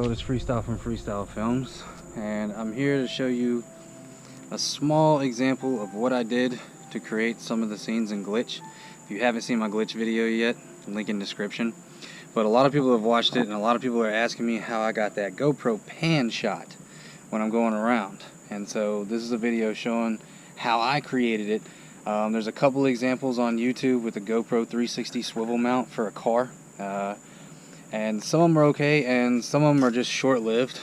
world, it's Freestyle from Freestyl Films, and I'm here to show you a small example of what I did to create some of the scenes in Glitch. If you haven't seen my Glitch video yet, link in description. But a lot of people have watched it, and a lot of people are asking me how I got that GoPro pan shot when I'm going around. And so this is a video showing how I created it. There's a couple examples on YouTube with the GoPro 360 swivel mount for a car. And some of them are okay, and some of them are just short-lived.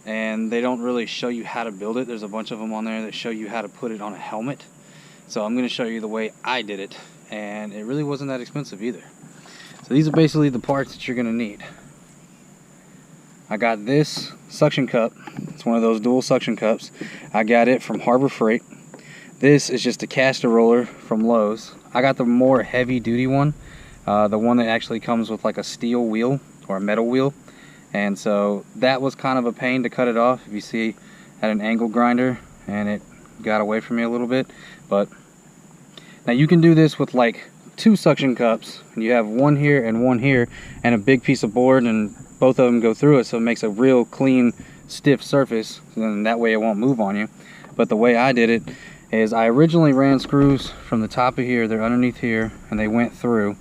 And they don't really show you how to build it. There's a bunch of them on there that show you how to put it on a helmet. So I'm going to show you the way I did it, and it really wasn't that expensive either. So these are basically the parts that you're going to need. I got this suction cup. It's one of those dual suction cups. I got it from Harbor Freight. This is just a caster roller from Lowe's. I got the more heavy-duty one. The one that actually comes with like a steel wheel or a metal wheel. And so that was kind of a pain to cut it off. If you see, I had an angle grinder and it got away from me a little bit. But now you can do this with like two suction cups, and you have one here and a big piece of board, and both of them go through it, so it makes a real clean, stiff surface, and that way it won't move on you. But the way I did it is I originally ran screws from the top of here, they're underneath here, and they went through,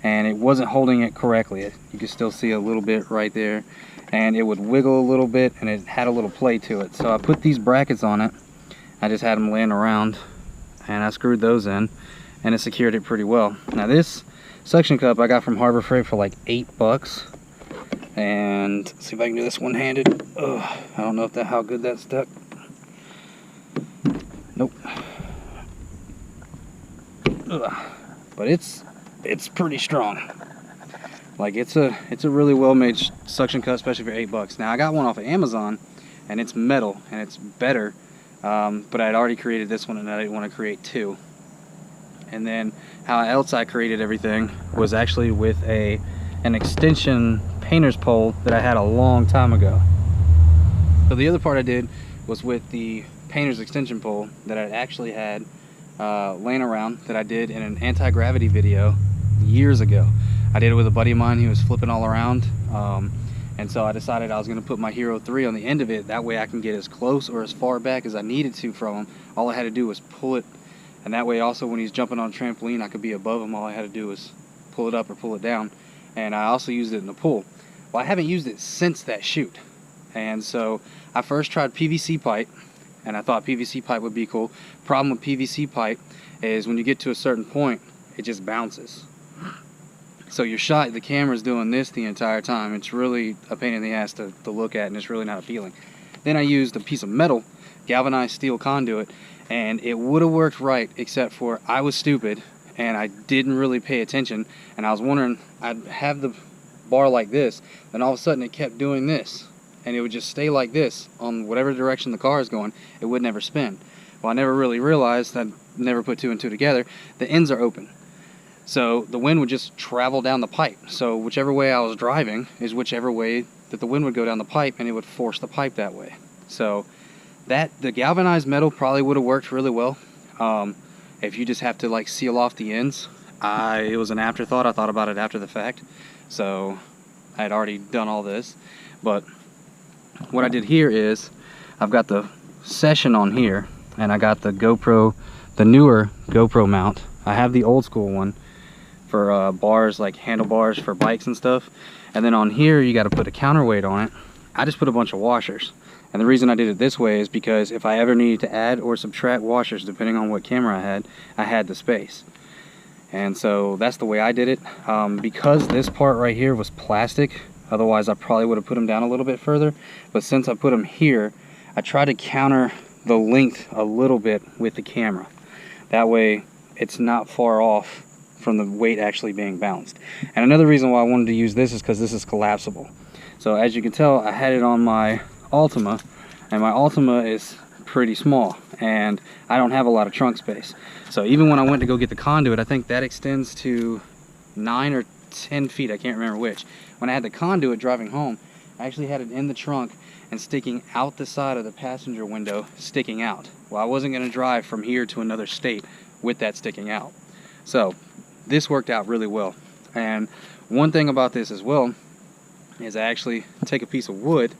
and it wasn't holding it correctly. You can still see a little bit right there, and it would wiggle a little bit, and it had a little play to it. So I put these brackets on it. I just had them laying around, and I screwed those in, and it secured it pretty well. Now this suction cup I got from Harbor Freight for like $8, and let's see if I can do this one-handed. I don't know how good that stuck. Nope. But it's pretty strong. Like it's a really well-made suction cup, especially for $8. Now I got one off of Amazon, and it's metal and it's better, but I'd already created this one and I didn't want to create two. And then how else I created everything was actually with an extension painter's pole that I had a long time ago. So the other part I did was with the painter's extension pole that I actually had laying around, that I did in an anti-gravity video years ago. I did it with a buddy of mine. He was flipping all around, and so I decided I was going to put my Hero 3 on the end of it. That way I can get as close or as far back as I needed to from him. All I had to do was pull it, and that way also when he's jumping on a trampoline I could be above him. All I had to do was pull it up or pull it down. And I also used it in the pool. Well, I haven't used it since that shoot, and so I first tried PVC pipe, and I thought PVC pipe would be cool. Problem with PVC pipe is when you get to a certain point, it just bounces. So your shot, the camera's doing this the entire time. It's really a pain in the ass to look at, and it's really not appealing. Then I used a piece of metal, galvanized steel conduit, and it would have worked right, except for I was stupid and I didn't really pay attention, and I was wondering, I'd have the bar like this, then all of a sudden it kept doing this, and it would just stay like this on whatever direction the car is going. It would never spin. Well, I never really realized, I never put two and two together, the ends are open. So the wind would just travel down the pipe. So whichever way I was driving is whichever way that the wind would go down the pipe, and it would force the pipe that way. So the galvanized metal probably would have worked really well. If you just have to like seal off the ends. It was an afterthought. I thought about it after the fact. So I had already done all this. But what I did here is I've got the Session on here, and I got the GoPro, the newer GoPro mount. I have the old school one for bars, like handlebars for bikes and stuff. And then on here you got to put a counterweight on it. I just put a bunch of washers. And the reason I did it this way is because if I ever needed to add or subtract washers, depending on what camera I had the space. And so that's the way I did it. Because this part right here was plastic, otherwise I probably would have put them down a little bit further. But since I put them here, I tried to counter the length a little bit with the camera. That way it's not far off from the weight actually being balanced. And another reason why I wanted to use this is because this is collapsible. So as you can tell, I had it on my Altima, and my Altima is pretty small, and I don't have a lot of trunk space. So even when I went to go get the conduit, I think that extends to 9 or 10 feet, I can't remember which. When I had the conduit driving home, I actually had it in the trunk and sticking out the side of the passenger window, sticking out. Well, I wasn't going to drive from here to another state with that sticking out. So this worked out really well. And one thing about this as well is I actually take a piece of wood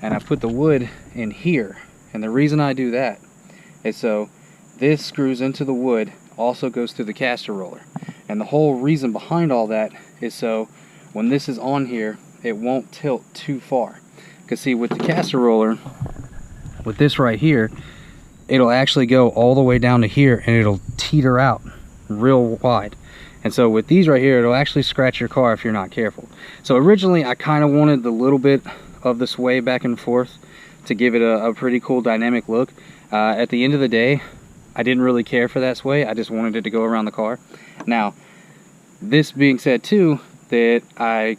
and I put the wood in here. And the reason I do that is so this screws into the wood, also goes through the caster roller. And the whole reason behind all that is so when this is on here, it won't tilt too far. Because see, with the caster roller, with this right here, it'll actually go all the way down to here and it'll teeter out real wide. And so with these right here, it'll actually scratch your car if you're not careful. So originally I kind of wanted the little bit of the sway back and forth to give it a pretty cool dynamic look. At the end of the day, I didn't really care for that sway. I just wanted it to go around the car. Now, this being said too, that I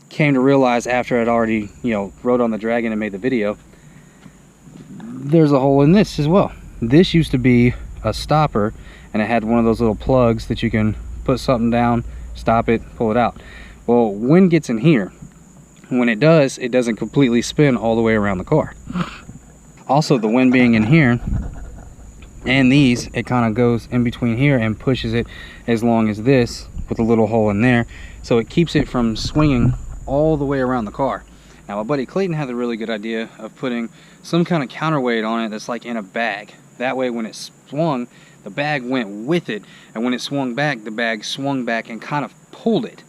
came to realize after I'd already, rode on the Dragon and made the video, there's a hole in this as well. This used to be a stopper, and it had one of those little plugs that you can put something down, stop it, pull it out. Well, wind gets in here. When it does, it doesn't completely spin all the way around the car. Also, the wind being in here and these, it kind of goes in between here and pushes it as long as this with a little hole in there, so it keeps it from swinging all the way around the car. Now, my buddy Clayton had the really good idea of putting some kind of counterweight on it that's like in a bag. That way when it swung, the bag went with it, and when it swung back, the bag swung back and kind of pulled it.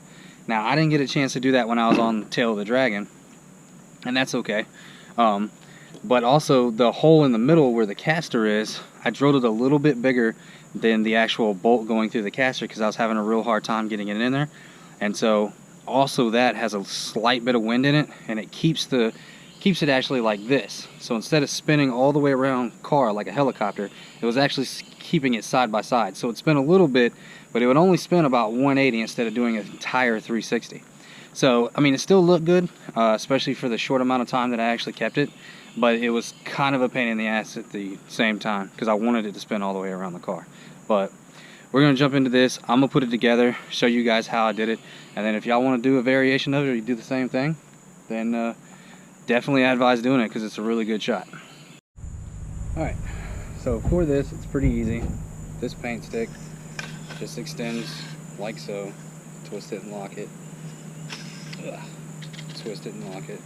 Now, I didn't get a chance to do that when I was on the tail of the Dragon, and that's okay. But also, the hole in the middle where the caster is, I drilled it a little bit bigger than the actual bolt going through the caster because I was having a real hard time getting it in there. And so, also that has a slight bit of wind in it, and it keeps it actually like this. So instead of spinning all the way around car like a helicopter, it was actually keeping it side by side. So it spin a little bit, but it would only spin about 180 instead of doing an entire 360. So, I mean, it still looked good, especially for the short amount of time that I actually kept it, but it was kind of a pain in the ass at the same time because I wanted it to spin all the way around the car. But we're going to jump into this. I'm going to put it together, show you guys how I did it, and then if y'all want to do a variation of it or you do the same thing, then definitely advise doing it because it's a really good shot. Alright, so for this, it's pretty easy. This paint stick just extends like so, twist it and lock it. Ugh. Twist it and lock it.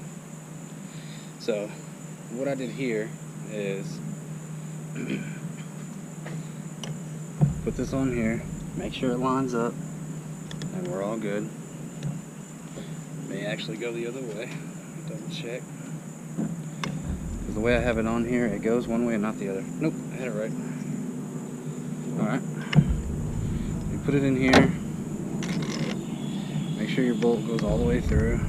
So what I did here is put this on here, make sure it lines up, and we're all good. May actually go the other way, double check. Because the way I have it on here, it goes one way and not the other. Nope, I had it right. Alright. You put it in here, make sure your bolt goes all the way through.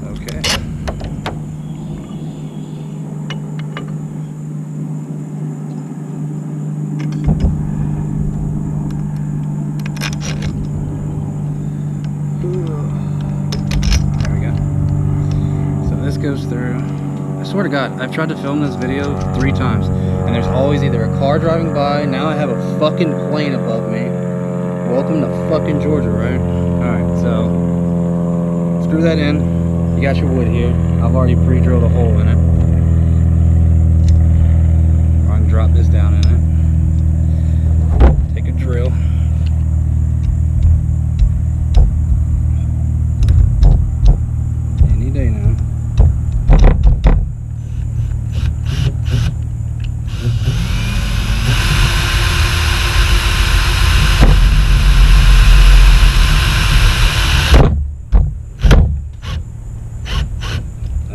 Okay. There we go. So this goes through. I swear to God, I've tried to film this video 3 times, and there's always either a car driving by. Now I have a fucking plane above me. Welcome to fucking Georgia, right? Alright, so screw that in. You got your wood here. I've already pre-drilled a hole in it. I can drop this down in it. Take a drill. Any day now.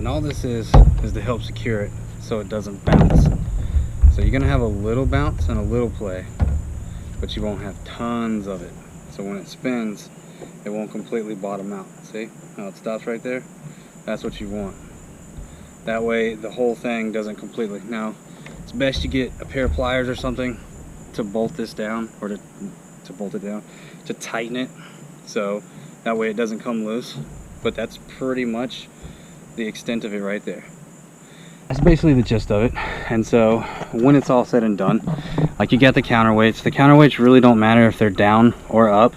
All this is to help secure it so it doesn't bounce. So you're gonna have a little bounce and a little play, but you won't have tons of it. So when it spins, it won't completely bottom out. See how it stops right there? That's what you want. That way the whole thing doesn't completely. Now it's best you get a pair of pliers or something to bolt this down, or to bolt it down, to tighten it, so that way it doesn't come loose. But that's pretty much the extent of it right there. That's basically the gist of it. And so when it's all said and done, like, you got the counterweights. The counterweights really don't matter if they're down or up.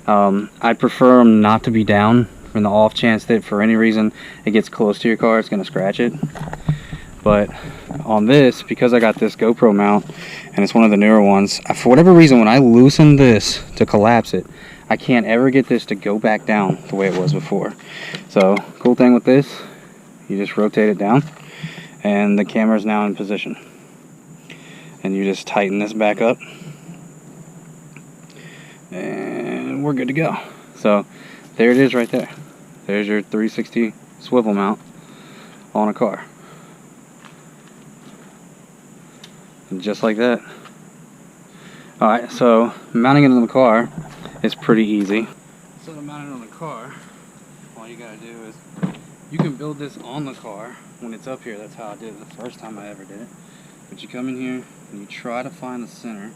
I prefer them not to be down, in the off chance that for any reason it gets close to your car, it's going to scratch it. But on this, because I got this GoPro mount and it's one of the newer ones, for whatever reason, when I loosen this to collapse it, I can't ever get this to go back down the way it was before. So cool thing with this, you just rotate it down and the camera is now in position, and you just tighten this back up and we're good to go. So there it is right there. There's your 360 swivel mount on a car. And just like that. Alright, so mounting it on the car is pretty easy. So to mount it on the car, all you gotta do is, you can build this on the car when it's up here. That's how I did it the first time I ever did it. But you come in here and you try to find the center.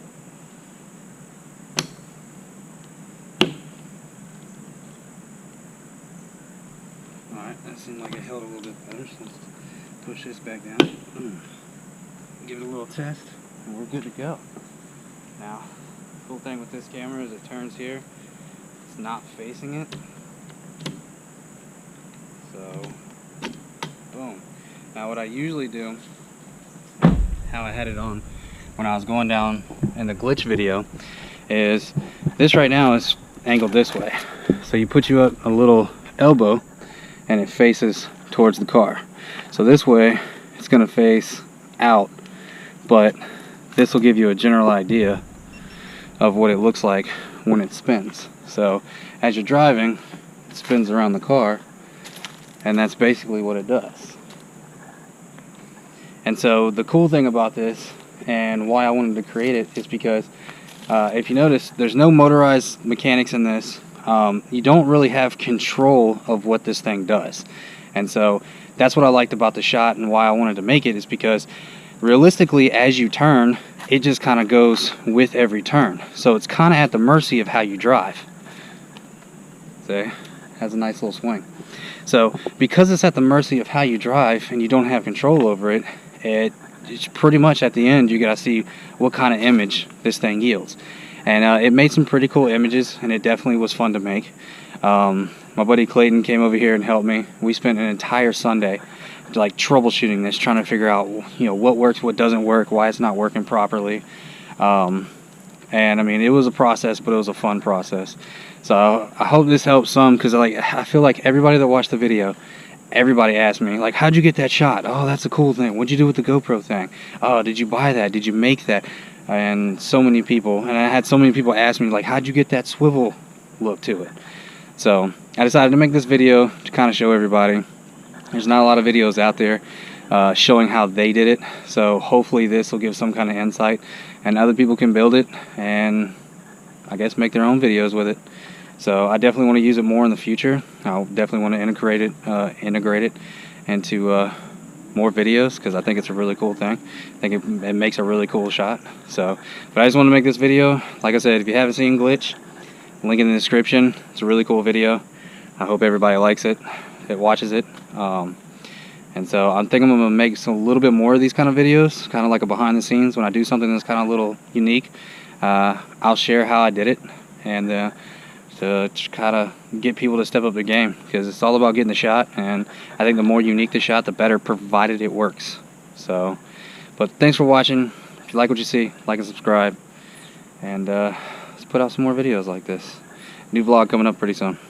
Alright, that seemed like it held a little bit better, so let's push this back down. Give it a little test, and we're good to go. Now, the cool thing with this camera is it turns here, it's not facing it. So, boom. Now what I usually do, how I had it on when I was going down in the glitch video, is this right now is angled this way. So you put you up a little elbow and it faces towards the car. So this way it's going to face out, but this will give you a general idea of what it looks like when it spins. So as you're driving, it spins around the car, and that's basically what it does. And so the cool thing about this, and why I wanted to create it, is because if you notice, there's no motorized mechanics in this. You don't really have control of what this thing does. And so that's what I liked about the shot, and why I wanted to make it, is because realistically, as you turn, it just kind of goes with every turn. So it's kind of at the mercy of how you drive. See? Has a nice little swing. So because it's at the mercy of how you drive and you don't have control over it, it's pretty much at the end you gotta see what kind of image this thing yields. And it made some pretty cool images, and it definitely was fun to make. My buddy Clayton came over here and helped me. We spent an entire Sunday like troubleshooting this, trying to figure out, you know, what works, what doesn't work, why it's not working properly. And I mean, it was a process, but it was a fun process. So I hope this helps some, because I feel like everybody that watched the video, everybody asked me, like, how'd you get that shot? Oh, that's a cool thing. What'd you do with the GoPro thing? Oh, did you buy that? Did you make that? And so many people, and I had so many people ask me, like, how'd you get that swivel look to it? So I decided to make this video to kind of show everybody. There's not a lot of videos out there showing how they did it, so hopefully this will give some kind of insight, and other people can build it and I guess make their own videos with it. So I definitely want to use it more in the future. I'll definitely want to integrate it into more videos, because I think it's a really cool thing. I think it makes a really cool shot. So, but I just want to make this video. Like I said, if you haven't seen Glitch, link in the description. It's a really cool video. I hope everybody likes it, that watches it. And so I'm thinking I'm going to make a little bit more of these kind of videos, kind of like a behind the scenes. When I do something that's kind of a little unique, I'll share how I did it, and to kind of get people to step up their game, because it's all about getting the shot, and I think the more unique the shot, the better, provided it works. So, but thanks for watching. If you like what you see, like and subscribe, and let's put out some more videos like this. New vlog coming up pretty soon.